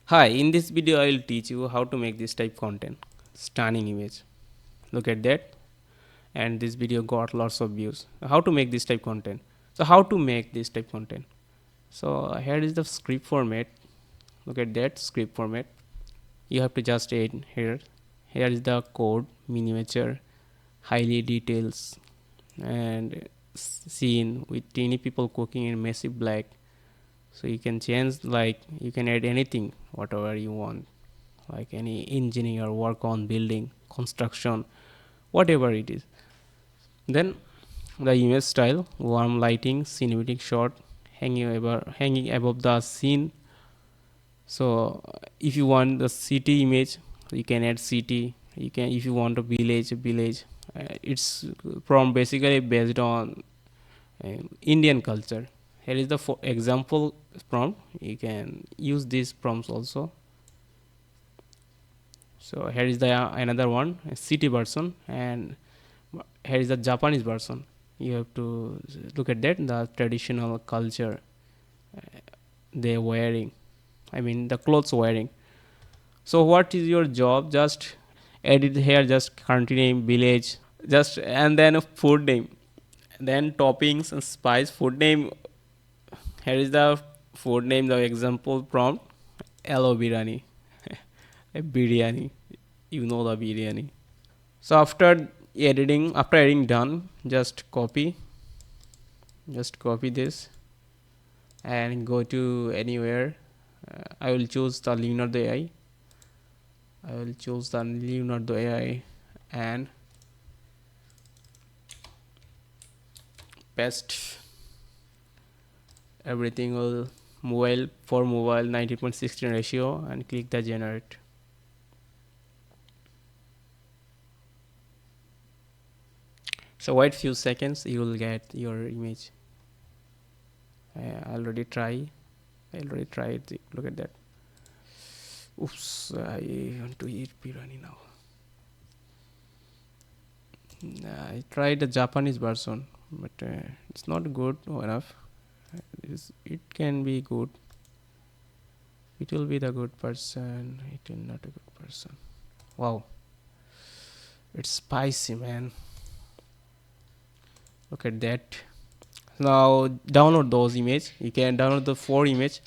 Hi, in this video I will teach you how to make this type content. Stunning image. Look at that. And this video got lots of views. How to make this type content. So how to make this type content. So here is the script format. Look at that script format. You have to just add here. Here is the code, miniature, highly details, and scene with teeny people cooking in massive black. So you can change, like you can add anything whatever you want, like any engineer work on building construction, whatever it is. Then the image style, warm lighting, cinematic shot, hanging above the scene. So if you want the city image, you can add city. You can, if you want a village. It's from basically based on Indian culture. Here is the example prompt. You can use these prompts also. So here is the another one, a city version, and here is the Japanese version. You have to look at that, the traditional culture they wearing. I mean the clothes wearing. So what is your job? Just edit here, just country name, village, just and then a food name, then toppings and spice. Food name. Here is the food name. The example prompt: hello biryani, a biryani. You know the biryani. So after editing done, just copy this and go to anywhere. I will choose the Leonardo AI. I will choose the Leonardo AI and paste everything. Will mobile 90.16 ratio and click the generate. So wait few seconds, you will get your image. I already try. I already tried. Look at that. Oops, I want to eat biryani now. I tried the Japanese version, but it's not good enough. It can be good. It will be the good person. It will not a good person. Wow, it's spicy, man. Look at that. Now download those image. You can download the 4 image.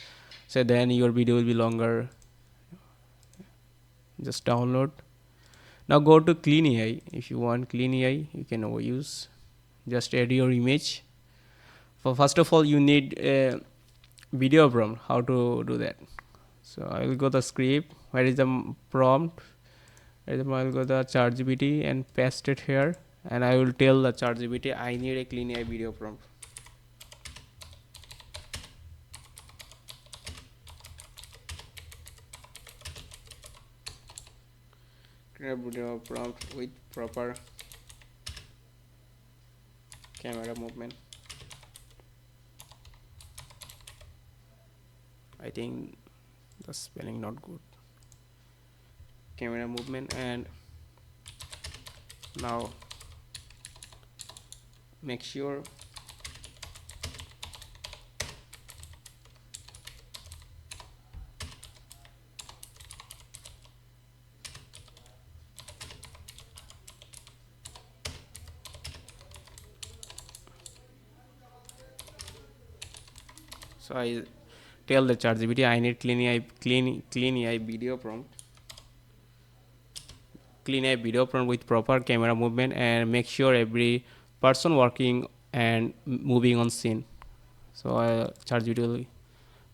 So then your video will be longer. Just download. Now go to Clean AI. If you want Clean AI, you can use. Just add your image. For first of all, you need a video prompt. How to do that? So I will go the script. Where is the prompt? I will go the ChatGPT and paste it here. And I will tell the ChatGPT I need a Clean AI video prompt. Clean AI video prompt with proper camera movement. I think the spelling not good. Camera movement, and now make sure so I tell the ChatGPT I need clean AI video prompt. Clean AI video prompt with proper camera movement and make sure every person working and moving on scene. So ChatGPT will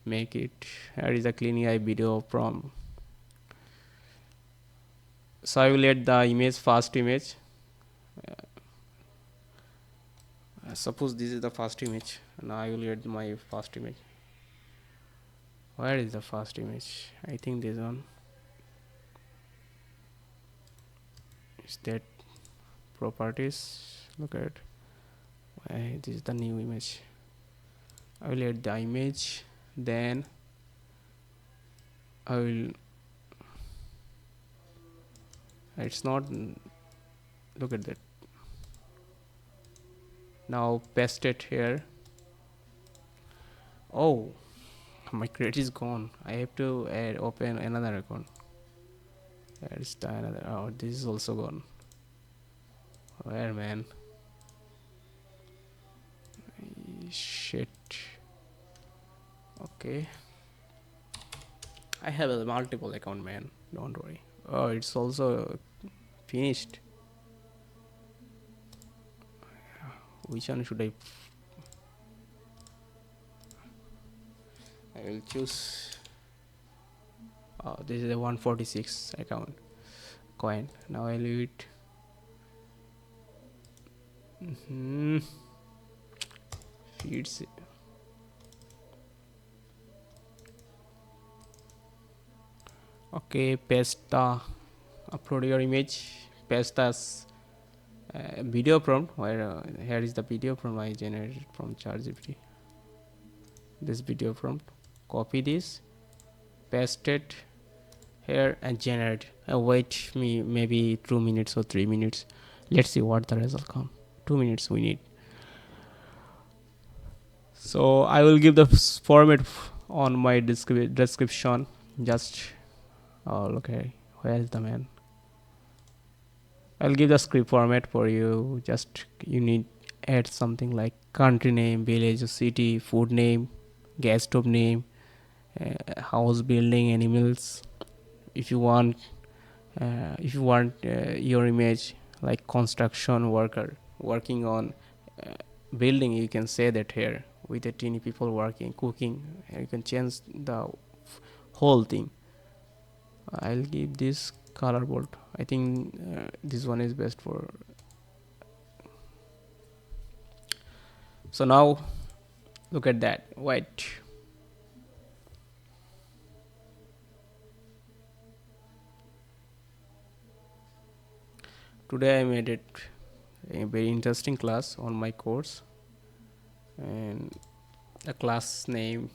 make it. Here is a clean AI video prompt. So I will add the image, first image. Suppose this is the first image. Now I will add my first image. Where is the first image? I think this one. Is that properties? Look at this is the new image. I will add the image, then I will. It's not. Look at that. Now paste it here. Oh, My credit is gone. I have to open another account. There is the another. Oh, this is also gone. Where, man? Shit. Okay. I have a multiple account, man. Don't worry. Oh, it's also finished. Which one should I will choose. Oh, this is a 146 account coin. Now I'll leave it. Feeds. Okay, paste the upload your image. Paste the video prompt. Where here is the video prompt I generated from ChatGPT. This video prompt. Copy this. Paste it here and generate. Wait me maybe 2 minutes or 3 minutes. Let's see what the result come. 2 minutes we need. So I will give the format on my description. Just okay, where is the man? I'll give the script format for you. Just you need add something like country name, village, city, food name, gas stove name, house, building, animals. If you want your image like construction worker working on building, you can say that here with a teeny people working, cooking. You can change the whole thing. I'll give this color board. I think this one is best for. So now look at that. White. Today I made it a very interesting class on my course, and the class name,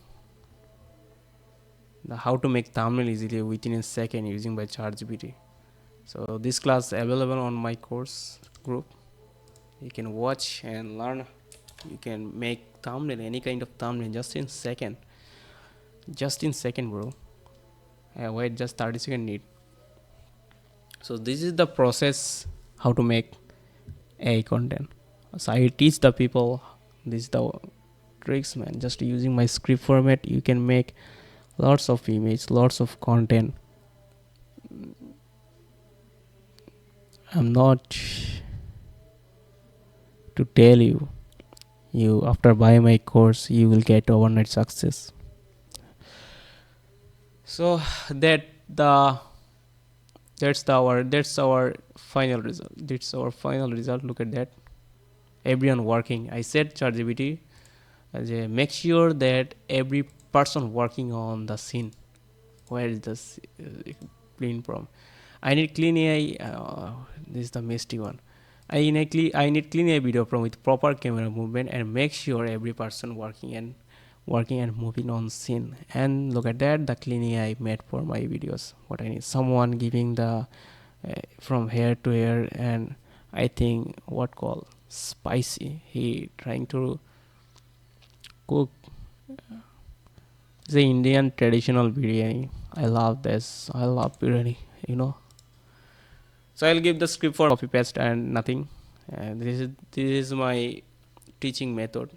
the how to make thumbnail easily within a second using by ChatGPT. So this class available on my course group. You can watch and learn. You can make thumbnail, any kind of thumbnail, just in second. Just in second, bro. Wait, just 30 second need. So this is the process how to make AI content. So I teach the people. This is the tricks, man. Just using my script format, you can make lots of image, lots of content. I'm not to tell you after buying my course you will get overnight success. So that's our final result. That's our final result. Look at that. Everyone working. I said ChatGPT, make sure that every person working on the scene. Where is this clean from? I need clean AI. This is the misty one. I need clean AI video from with proper camera movement and make sure every person working and moving on scene. And look at that, the clean AI made for my videos. What I need, someone giving the from here to here, and I think what called spicy. He trying to cook the Indian traditional biryani. I love this. I love biryani. So I'll give the script for copy paste and nothing. And this is my teaching method.